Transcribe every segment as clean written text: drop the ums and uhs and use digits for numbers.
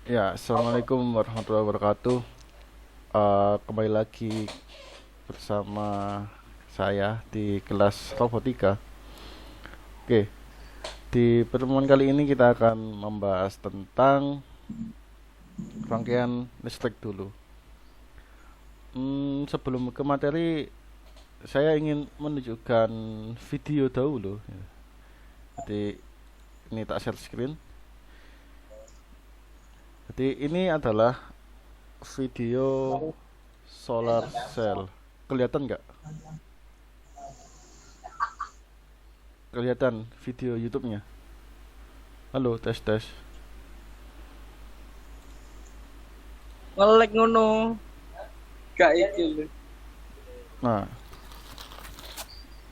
Ya, assalamualaikum warahmatullahi wabarakatuh. Kembali lagi bersama saya di kelas robotika. Oke, di pertemuan kali ini kita akan membahas tentang rangkaian listrik dulu. Sebelum ke materi, saya ingin menunjukkan video dahulu. Jadi ini tak share screen. Jadi ini adalah video solar cell. Kelihatan nggak? Kelihatan video YouTube-nya. Halo, tes tes. Ngelek ngono. Gak iki lho. Nah,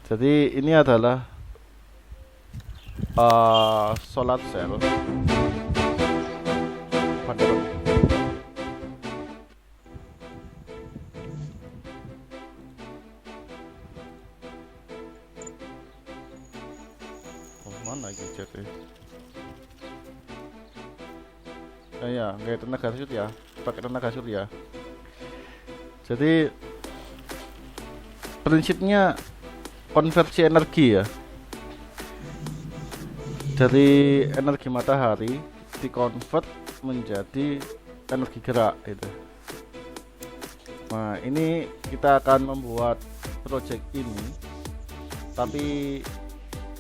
jadi ini adalah solar cell pada mana lagi jadi ya kayak tenaga surya, pakai tenaga surya. Jadi prinsipnya konversi energi ya, dari energi matahari dikonvert menjadi energi gerak itu. Nah, ini kita akan membuat project ini, tapi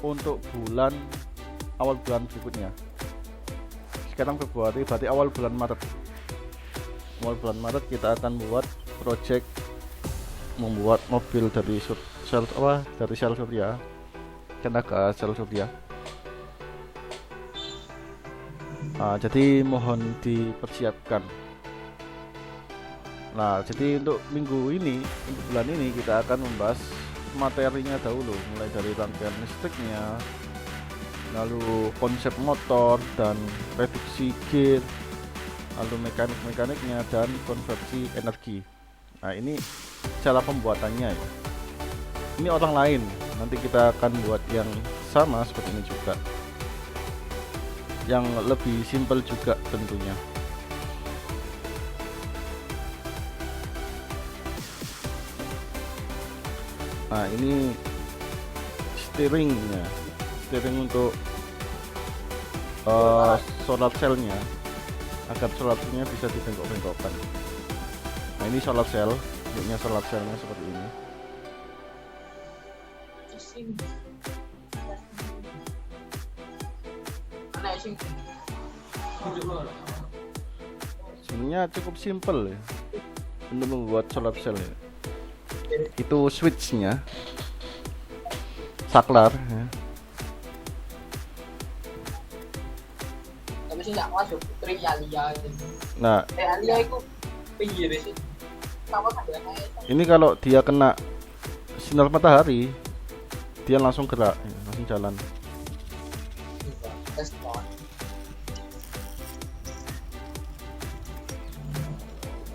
untuk awal bulan berikutnya. Sekarang Februari, berarti awal bulan Maret. Awal bulan Maret kita akan buat project membuat mobil dari sel surya, tenaga sel surya. Jadi mohon dipersiapkan. Nah, jadi untuk minggu bulan ini kita akan membahas materinya dahulu, mulai dari rangkaian listriknya, lalu konsep motor dan reduksi gear, lalu mekaniknya dan konversi energi. Nah, ini cara pembuatannya ya. Ini orang lain, nanti kita akan buat yang sama seperti ini juga, yang lebih simpel juga tentunya. Nah, ini steering untuk solar cell-nya, agar solar cell-nya bisa dibengkok-bengkokkan. Nah, ini solar cell, bentuknya solar cell-nya seperti ini. Sebenarnya cukup simple ya untuk membuat solar cell ya. Itu switch-nya, saklar ya. Tapi sih gak masuk Putri Alia. Nah, Alia itu pinggir sih. Sama sambil naik. ini kalau dia kena sinar matahari, dia langsung gerak ya, langsung jalan.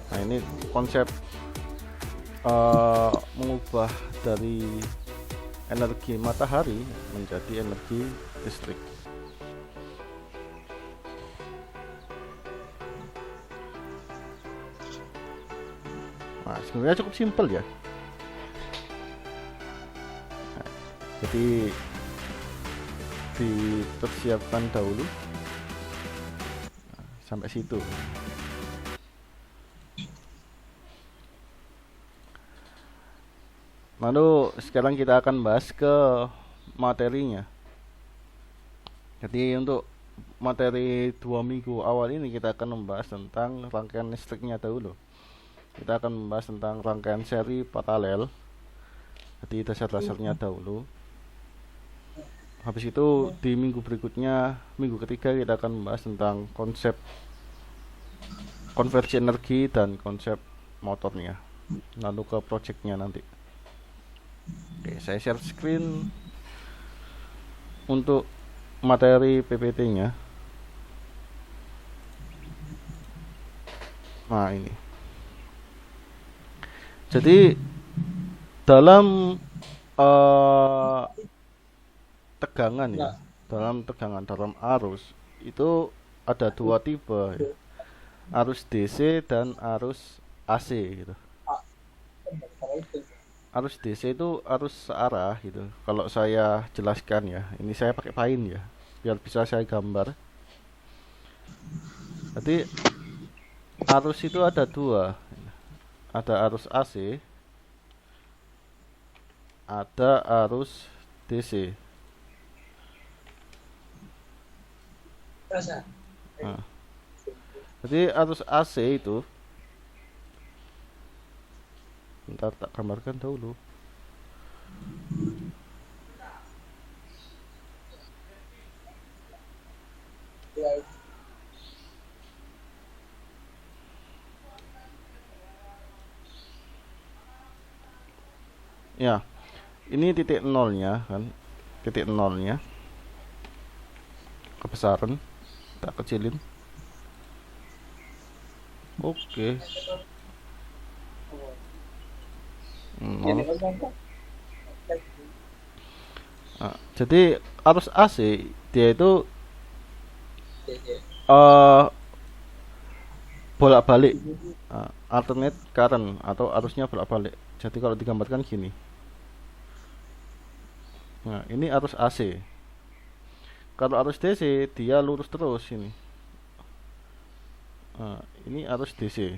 Nah, ini konsep mengubah dari energi matahari menjadi energi listrik. Nah, sebenarnya cukup simpel ya. Nah, jadi dipersiapkan dahulu. Nah, sampai situ. Lalu sekarang kita akan bahas ke materinya. Jadi untuk materi 2 minggu awal ini kita akan membahas tentang rangkaian listriknya dahulu. Kita akan membahas tentang rangkaian seri paralel. Jadi dasar-dasarnya dahulu. Habis itu di minggu berikutnya, minggu ketiga kita akan membahas tentang konsep konversi energi dan konsep motornya. Lalu ke projectnya nanti. Oke, saya share screen untuk materi PPT-nya. Nah, ini. Jadi dalam tegangan ya, dalam arus itu ada dua tipe ya. arus DC dan arus AC gitu. Kalau itu Arus DC itu arus searah gitu. Kalau saya jelaskan ya, ini saya pakai pain ya, biar bisa saya gambar. Jadi arus itu ada dua, ada arus AC, ada arus DC. rasa Nah, jadi arus AC itu, bentar tak gambarkan dahulu. ya Ya, ini titik nolnya kan, titik nolnya kebesaran, tak kecilin. Oke, jadi nol. kan Nah, jadi arus AC dia itu ya eh bolak-balik, alternate current atau arusnya bolak-balik. Jadi kalau digambarkan gini, nah ini arus AC. Kalau arus DC dia lurus terus ini. Nah, ini arus DC.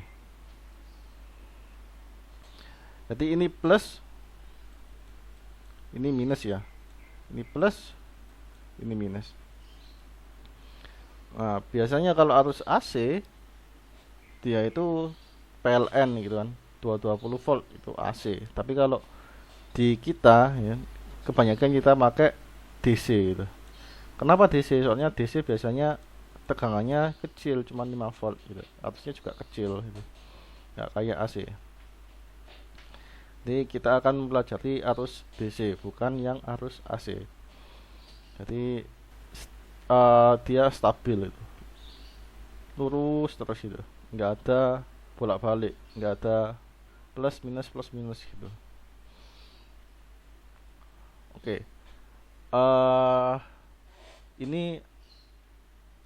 Jadi ini plus, ini minus ya. Ini plus, ini minus. Nah, biasanya kalau arus AC dia itu PLN gitu kan, 220 volt itu AC. Tapi kalau di kita ya, kebanyakan kita pakai DC gitu. Kenapa DC? Soalnya DC biasanya tegangannya kecil, cuma 5 volt gitu. Arusnya juga kecil gitu. Nggak kayak AC. Jadi kita akan mempelajari arus DC, bukan yang arus AC. Jadi dia stabil itu, lurus terus gitu, nggak ada bolak-balik, nggak ada plus minus gitu. Oke, ini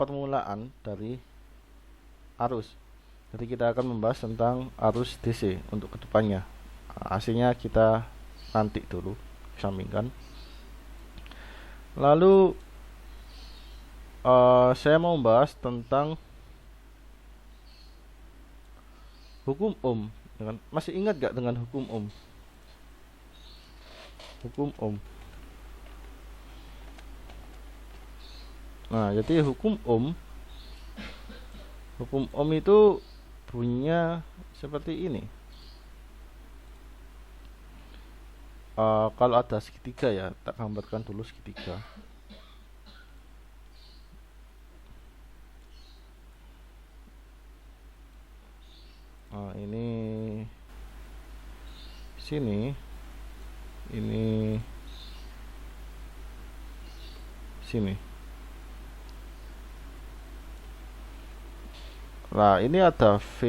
permulaan dari arus. Jadi kita akan membahas tentang arus DC untuk kedepannya. AC-nya kita nanti dulu sampingkan. Lalu saya mau membahas tentang hukum Ohm, ya kan? Masih ingat gak dengan hukum Ohm? Hukum Ohm. Nah, jadi hukum Ohm itu bunyinya seperti ini. Kalau ada segitiga ya, tak gambarkan dulu segitiga. Ini sini, ini sini. Nah, ini ada V,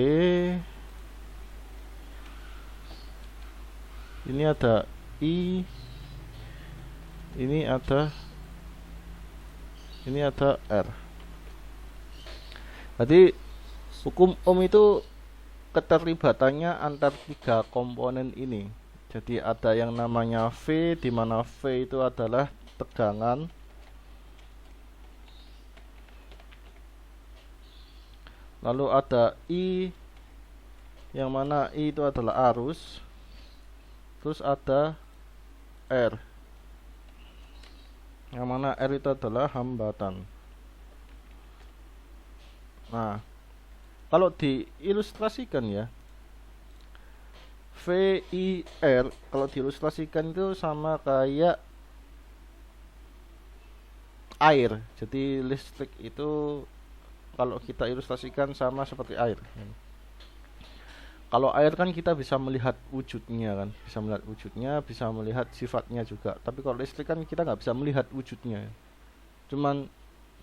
ini ada I, ini ada R. Jadi hukum Ohm itu keterlibatannya antar tiga komponen ini. Jadi ada yang namanya V, di mana V itu adalah tegangan. Lalu ada I, yang mana I itu adalah arus. Terus ada R, yang mana R itu adalah hambatan. Nah, kalau diilustrasikan ya, VIR kalau diilustrasikan itu sama kayak air. Jadi listrik itu kalau kita ilustrasikan sama seperti air. Kalau air kan kita bisa melihat wujudnya kan, bisa melihat sifatnya juga. Tapi kalau listrik kan kita nggak bisa melihat wujudnya, cuman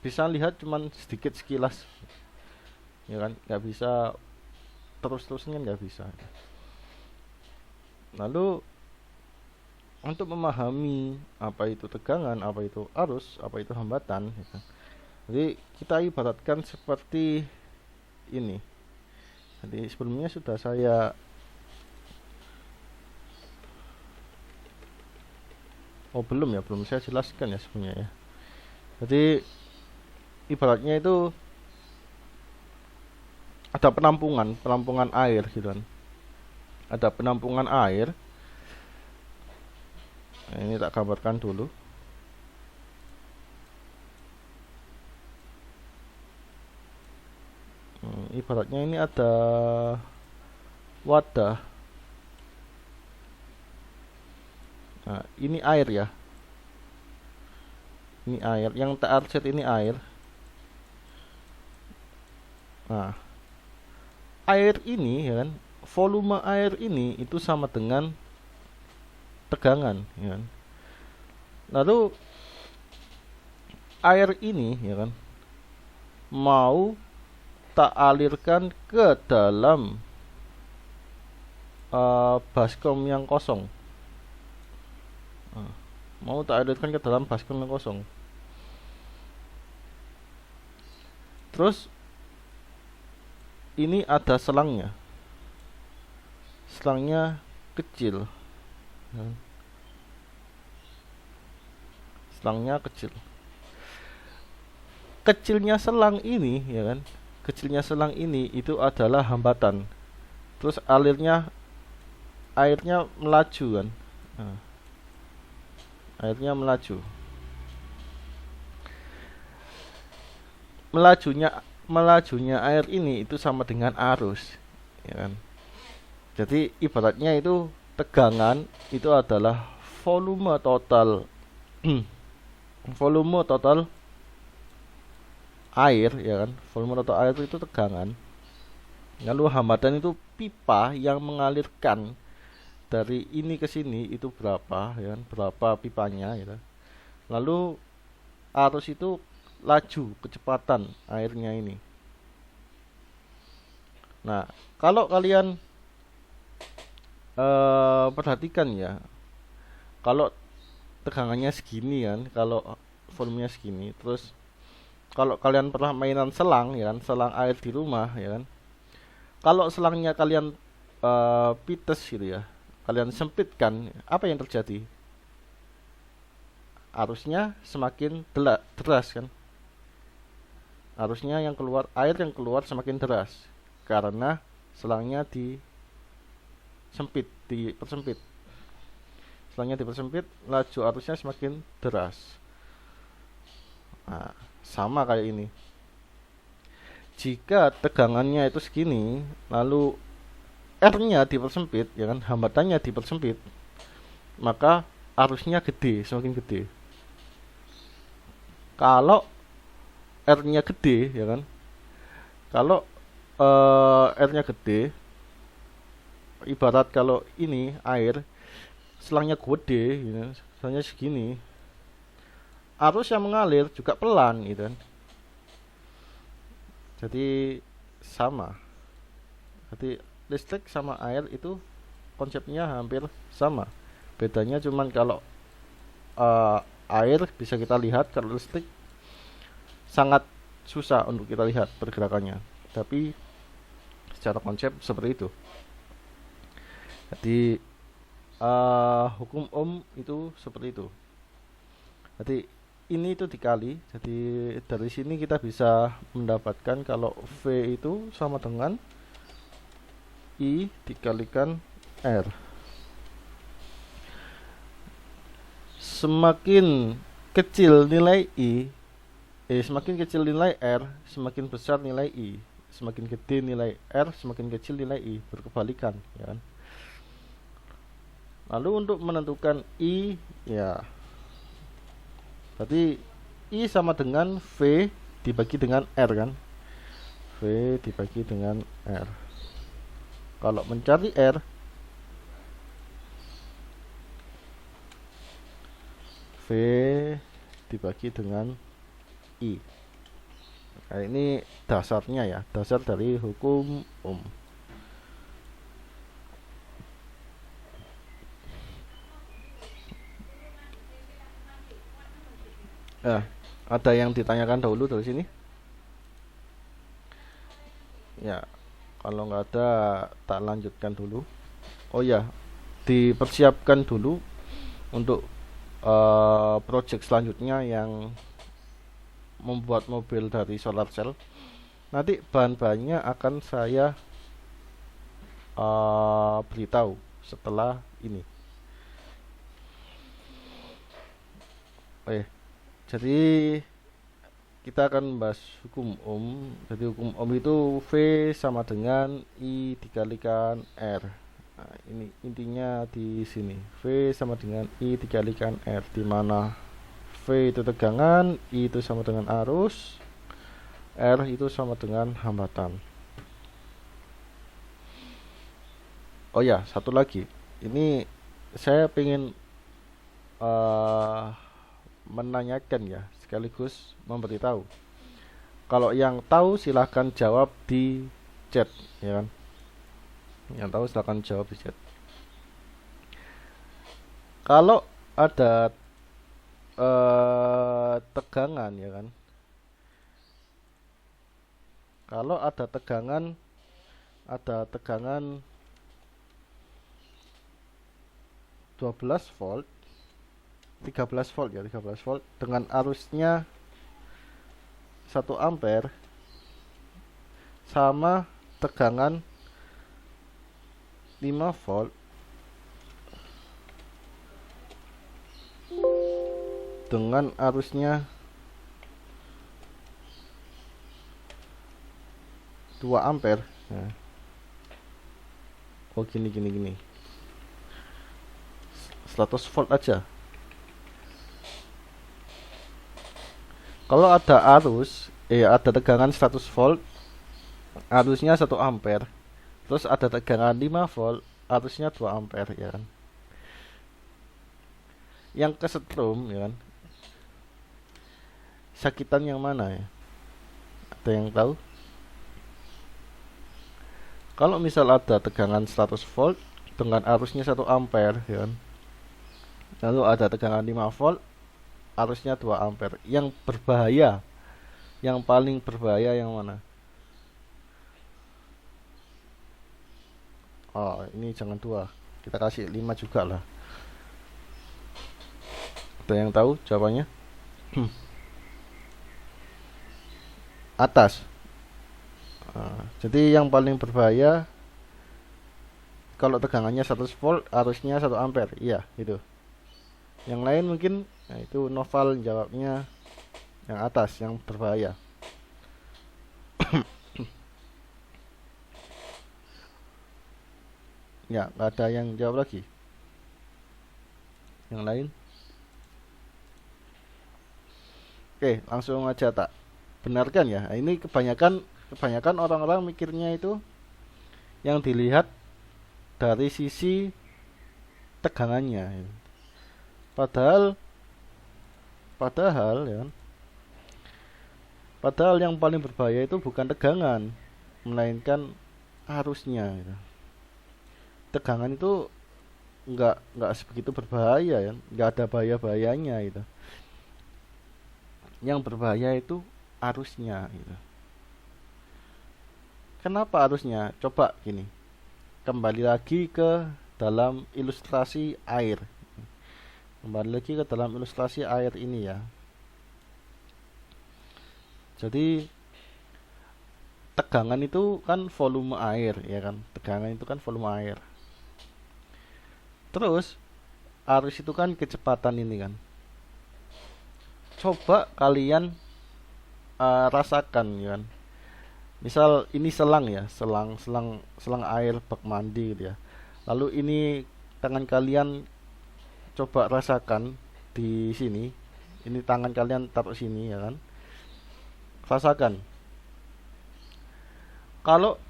bisa lihat cuman sedikit sekilas, ya kan, nggak bisa terus-terusan, nggak bisa. Lalu untuk memahami apa itu tegangan, apa itu arus, apa itu hambatan, ya kan? Jadi kita ibaratkan seperti ini. Jadi sebelumnya sudah saya belum saya jelaskan ya sebelumnya ya. Jadi ibaratnya itu ada penampungan air gitu kan. Ada penampungan air. Nah, ini tak gambarkan dulu. Ibaratnya ini ada wadah. Nah, ini air ya. Ini air, yang target ini air. Nah, air ini ya kan, volume air ini itu sama dengan tegangan ya kan. Lalu air ini ya kan mau tak alirkan ke dalam baskom yang kosong. Mau tak alirkan ke dalam baskom yang kosong. Terus ini ada selangnya. Selangnya kecil. Selangnya kecil. Kecilnya selang ini ya kan. Kecilnya selang ini itu adalah hambatan. Terus airnya melaju kan. Nah, airnya melaju. Melajunya air ini itu sama dengan arus ya kan. Jadi ibaratnya itu tegangan itu adalah volume total volume total air ya kan. Volume total air itu tegangan. Lalu hambatan itu pipa yang mengalirkan dari ini ke sini itu berapa ya kan, berapa pipanya gitu. Lalu arus itu laju kecepatan airnya ini. Nah, kalau kalian perhatikan ya, kalau tegangannya segini kan, kalau volumenya segini, terus kalau kalian pernah mainan selang ya kan, selang air di rumah ya kan, kalau selangnya kalian pites gitu ya, kalian sempitkan, apa yang terjadi? Arusnya semakin deras kan. Arusnya yang keluar, air yang keluar semakin deras karena selangnya dipersempit. Selangnya dipersempit, laju arusnya semakin deras. Nah, sama kayak ini. Jika tegangannya itu segini, lalu R-nya dipersempit, ya kan, hambatannya dipersempit, maka arusnya gede, semakin gede. Kalau R-nya gede ya kan. Kalau R-nya gede, ibarat kalau ini air selangnya gede gitu, selangnya segini, arus yang mengalir juga pelan gitu kan. Jadi sama. Jadi listrik sama air itu konsepnya hampir sama. Bedanya cuman kalau air bisa kita lihat, kalau listrik sangat susah untuk kita lihat pergerakannya, tapi secara konsep seperti itu. Jadi hukum Ohm itu seperti itu. Jadi ini itu dikali, jadi dari sini kita bisa mendapatkan kalau V itu sama dengan I dikalikan R. Semakin kecil nilai I, semakin kecil nilai R, semakin besar nilai I. Semakin gede nilai R, semakin kecil nilai I. Berkebalikan, ya kan? Lalu untuk menentukan I, ya, berarti I sama dengan V dibagi dengan R kan? V dibagi dengan R. Kalau mencari R, V dibagi dengan I. Nah, ini dasarnya ya, dasar dari hukum Ohm. Ada yang ditanyakan dahulu dari sini? Ya, Kalau nggak ada, tak lanjutkan dulu. Oh ya, dipersiapkan dulu untuk project selanjutnya yang membuat mobil dari solar cell. Nanti bahan-bahannya akan saya beritahu setelah ini. Jadi kita akan bahas hukum ohm. Jadi hukum ohm itu V sama dengan I dikalikan R. Nah, ini intinya di sini. V sama dengan I dikalikan R, di mana V itu tegangan, I itu sama dengan arus, R itu sama dengan hambatan. Oh ya, satu lagi. Ini saya pengen menanyakan ya, sekaligus memberitahu. Kalau yang tahu silahkan jawab di chat, ya kan? Yang tahu silahkan jawab di chat. Kalau ada tegangan, ya kan? Kalau ada tegangan 12 volt, 13 volt ya, 13 volt dengan arusnya 1 ampere sama tegangan 5 volt dengan arusnya 2 ampere. Nah. Oh gini 100 volt aja. Kalau ada ada tegangan 100 volt, arusnya 1 ampere. Terus ada tegangan 5 volt, arusnya 2 ampere, ya kan? Yang kesetrum, ya kan? Sakitan yang mana ya? Ada yang tahu? Kalau misal ada tegangan 100 volt dengan arusnya 1 ampere, ya kan? Lalu ada tegangan 5 volt, arusnya 2 ampere. Yang berbahaya, yang paling berbahaya yang mana? Oh, ini jangan 2, kita kasih 5 juga lah. Ada yang tahu jawabannya? Atas. Jadi yang paling berbahaya kalau tegangannya 100 volt, arusnya 1 ampere. Iya, itu. Yang lain mungkin, nah itu Noval jawabnya yang atas, yang berbahaya. Ya, nggak ada yang jawab lagi. Yang lain? Oke, langsung aja tak benarkan ya. Ini kebanyakan orang-orang mikirnya itu yang dilihat dari sisi tegangannya. Padahal ya kan? Padahal yang paling berbahaya itu bukan tegangan, melainkan arusnya. Gitu. Tegangan itu nggak sebegitu berbahaya ya, nggak ada bahaya-bahayanya gitu. Yang berbahaya itu arusnya gitu. Kenapa arusnya? Coba gini, kembali lagi ke dalam ilustrasi air. Kembali lagi ke dalam ilustrasi air ini ya. Jadi tegangan itu kan volume air ya kan. Tegangan itu kan volume air. Terus arus itu kan kecepatan ini kan. Coba kalian rasakan ya kan. Misal ini selang ya, selang air bak mandi gitu ya. Lalu ini tangan kalian coba rasakan di sini. Ini tangan kalian taruh sini ya kan. Rasakan. Kalau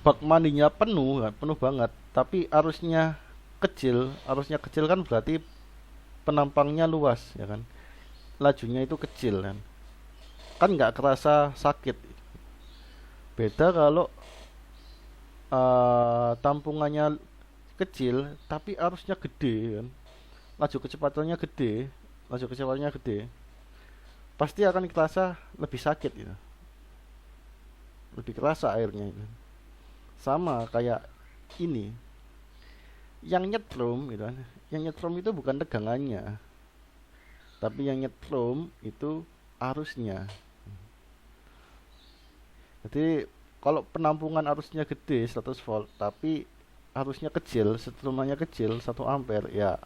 bak mandinya penuh kan, penuh banget, tapi arusnya kecil kan berarti penampangnya luas ya kan. Lajunya itu kecil kan. Kan nggak kerasa sakit. Beda kalau tampungannya kecil tapi arusnya gede kan, laju kecepatannya gede, pasti akan terasa lebih sakit gitu. lebih kerasa airnya itu. Sama kayak ini, yang nyetrum gitu kan. Yang nyetrum itu bukan tegangannya, tapi yang nyetrum itu arusnya. Jadi kalau penampungan arusnya gede 100 volt tapi arusnya kecil, setrumannya kecil 1 ampere, ya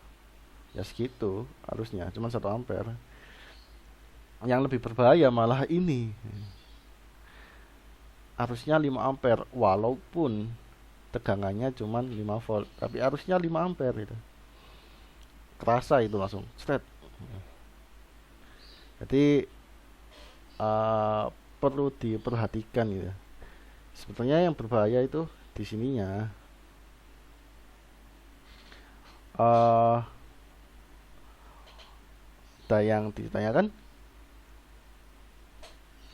segitu arusnya, cuma 1 ampere. Yang lebih berbahaya malah ini, arusnya 5 ampere walaupun tegangannya cuma 5 volt tapi arusnya 5 ampere itu. Kerasa itu langsung straight. Jadi uh, perlu diperhatikan gitu. Sebetulnya yang berbahaya itu di sininya. uh, Ada yang ditanyakan?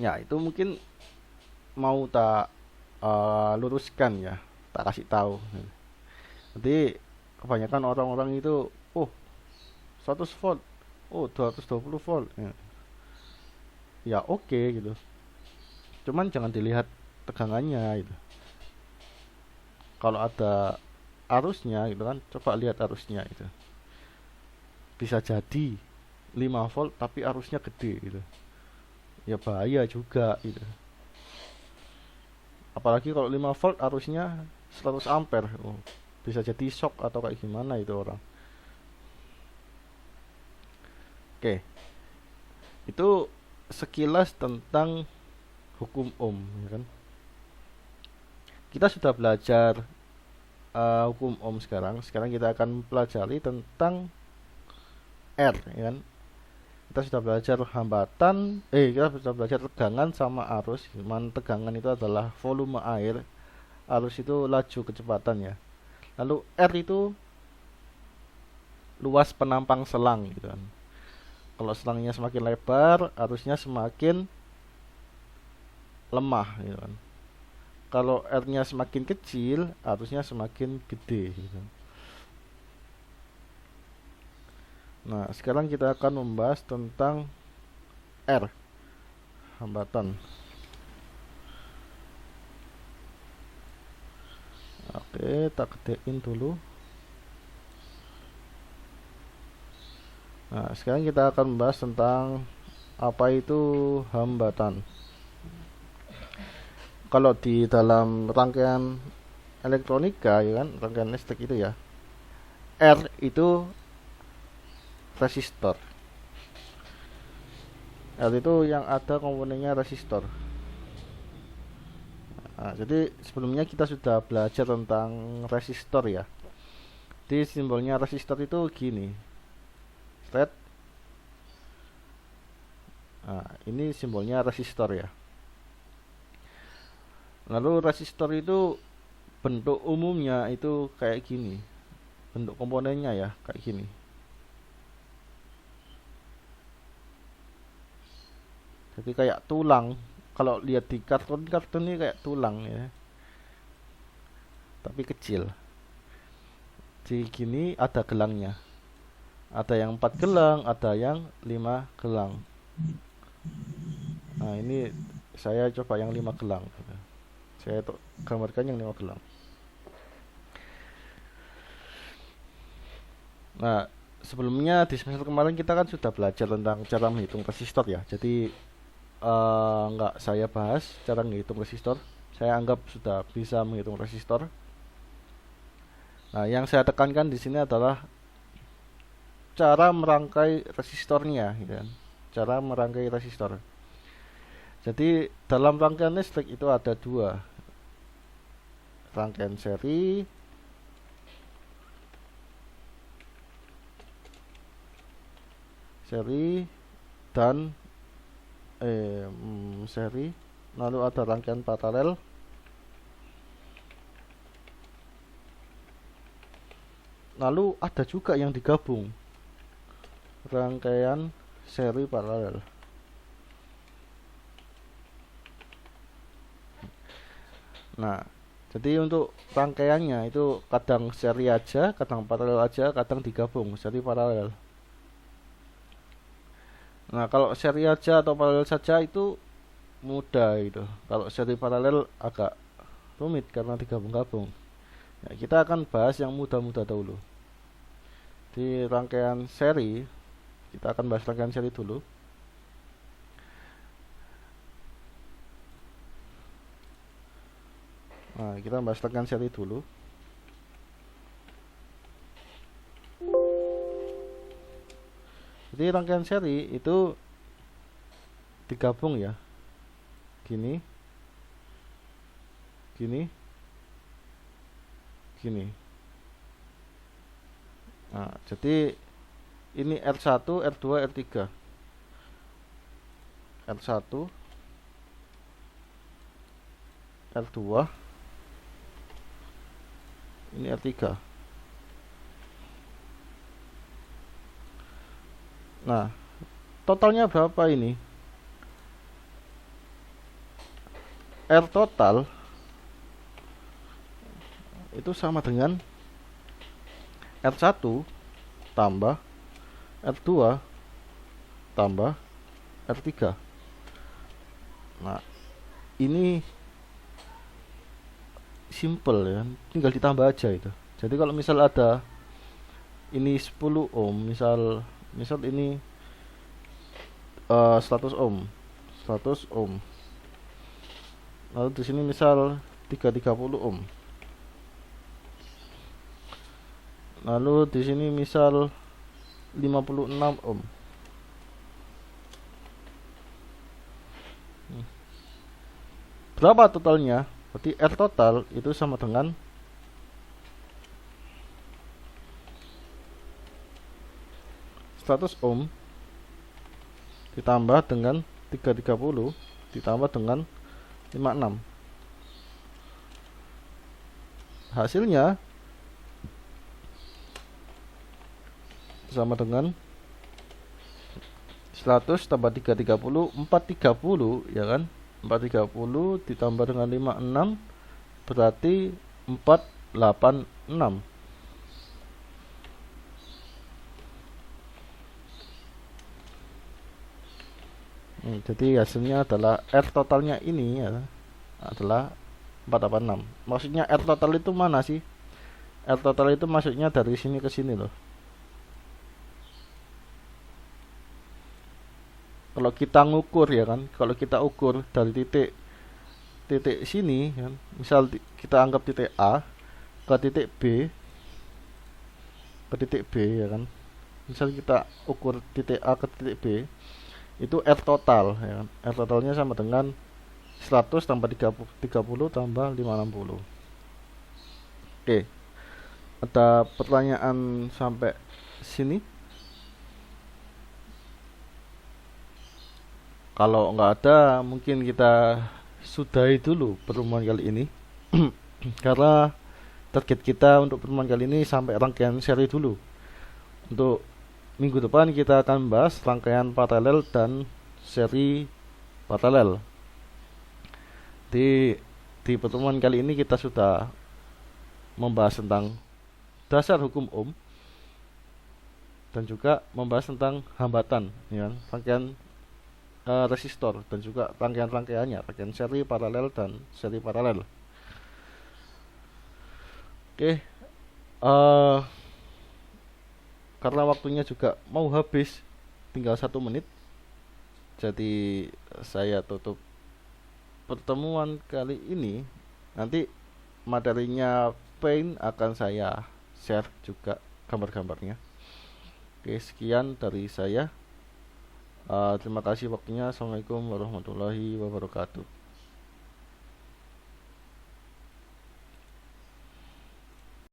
Ya itu mungkin mau tak luruskan ya, tak kasih tahu. Jadi kebanyakan orang-orang itu, oh 100 volt, oh 220 volt ya, ya oke gitu. Cuman jangan dilihat tegangannya gitu. Kalau ada arusnya gitu kan, coba lihat arusnya itu. Bisa jadi 5 volt tapi arusnya gede gitu. Ya bahaya juga gitu. Apalagi kalau 5 volt arusnya 100 ampere. Oh, bisa jadi shock atau kayak gimana itu orang. Oke. Itu sekilas tentang hukum Ohm ya kan. Kita sudah belajar hukum Ohm sekarang. Sekarang kita akan pelajari tentang R ya kan. Kita sudah belajar hambatan, kita sudah belajar tegangan sama arus. Cuman tegangan itu adalah volume air, arus itu laju kecepatan ya. Lalu R itu luas penampang selang gitu kan. Kalau selangnya semakin lebar, arusnya semakin lemah gitu kan. Kalau R-nya semakin kecil, arusnya semakin gede gitu. Nah, sekarang kita akan membahas tentang R, hambatan. Oke, tak gedein dulu. Nah, sekarang kita akan membahas tentang apa itu hambatan. Kalau di dalam rangkaian elektronika ya kan, rangkaian listrik itu ya, R itu resistor. R itu yang ada komponennya resistor. Nah, jadi sebelumnya kita sudah belajar tentang resistor ya. Di simbolnya resistor itu gini, straight. Nah, ini simbolnya resistor ya. Lalu resistor itu bentuk umumnya itu kayak gini. Bentuk komponennya ya kayak gini. Jadi kayak tulang. Kalau lihat di kartun ini kayak tulang ya. Tapi kecil. Di gini ada gelangnya. Ada yang 4 gelang, ada yang 5 gelang. Nah, ini saya coba yang 5 gelang. Saya gambarkan yang 5 gelang. Nah, sebelumnya di semester kemarin kita kan sudah belajar tentang cara menghitung resistor ya. Jadi nggak saya bahas cara menghitung resistor. Saya anggap sudah bisa menghitung resistor. Nah, yang saya tekankan di sini adalah cara merangkai resistornya, gitu kan. Cara merangkai resistor. Jadi dalam rangkaian listrik itu ada 2, rangkaian seri dan seri, lalu ada rangkaian paralel, lalu ada juga yang digabung, rangkaian seri paralel. Nah, jadi untuk rangkaiannya itu kadang seri aja, kadang paralel aja, kadang digabung seri paralel. Nah, kalau seri aja atau paralel saja itu mudah itu. Kalau seri paralel agak rumit karena digabung-gabung. Ya, kita akan bahas yang mudah-mudah dahulu. Di rangkaian seri, kita akan bahas rangkaian seri dulu. Nah, kita bahas rangkaian seri dulu. Jadi rangkaian seri itu digabung ya. Gini. Gini. Gini. Nah, jadi ini R1, R2, R3. R1, R2, ini R3. Nah, totalnya berapa ini? R total itu sama dengan R1 tambah R2 tambah R3. Nah, ini simple ya, tinggal ditambah aja itu. Jadi kalau misal ada ini 10 ohm, misal ini 100 ohm. 100 ohm. Lalu di sini misal 330 ohm. Lalu di sini misal 56 ohm. Berapa totalnya? Berarti R total itu sama dengan 100 ohm ditambah dengan 330 ditambah dengan 56. Hasilnya sama dengan 100 tambah 330 430 ya kan, 430 ditambah dengan 56 berarti 486. Jadi hasilnya adalah R totalnya ini ya, adalah 486. Maksudnya R total itu mana sih? R total itu maksudnya dari sini ke sini loh. Kalau kita ngukur ya kan, kalau kita ukur dari titik sini kan, misal kita anggap titik A ke titik B ya kan. Misal kita ukur titik A ke titik B, itu R total ya kan. R totalnya sama dengan 100 tambah 30 tambah 560. Oke. Ada pertanyaan sampai sini? Kalau nggak ada, mungkin kita sudahi dulu pertemuan kali ini. Karena target kita untuk pertemuan kali ini sampai rangkaian seri dulu. Untuk minggu depan kita akan bahas rangkaian paralel dan seri paralel. Di pertemuan kali ini kita sudah membahas tentang dasar hukum Ohm dan juga membahas tentang hambatan ya, rangkaian resistor dan juga rangkaian-rangkaiannya, rangkaian seri paralel dan seri paralel. Oke, karena waktunya juga mau habis, tinggal 1 menit, jadi saya tutup pertemuan kali ini. Nanti materinya Paint akan saya share juga gambar-gambarnya. Oke, sekian dari saya. Terima kasih waktunya. Assalamualaikum warahmatullahi wabarakatuh.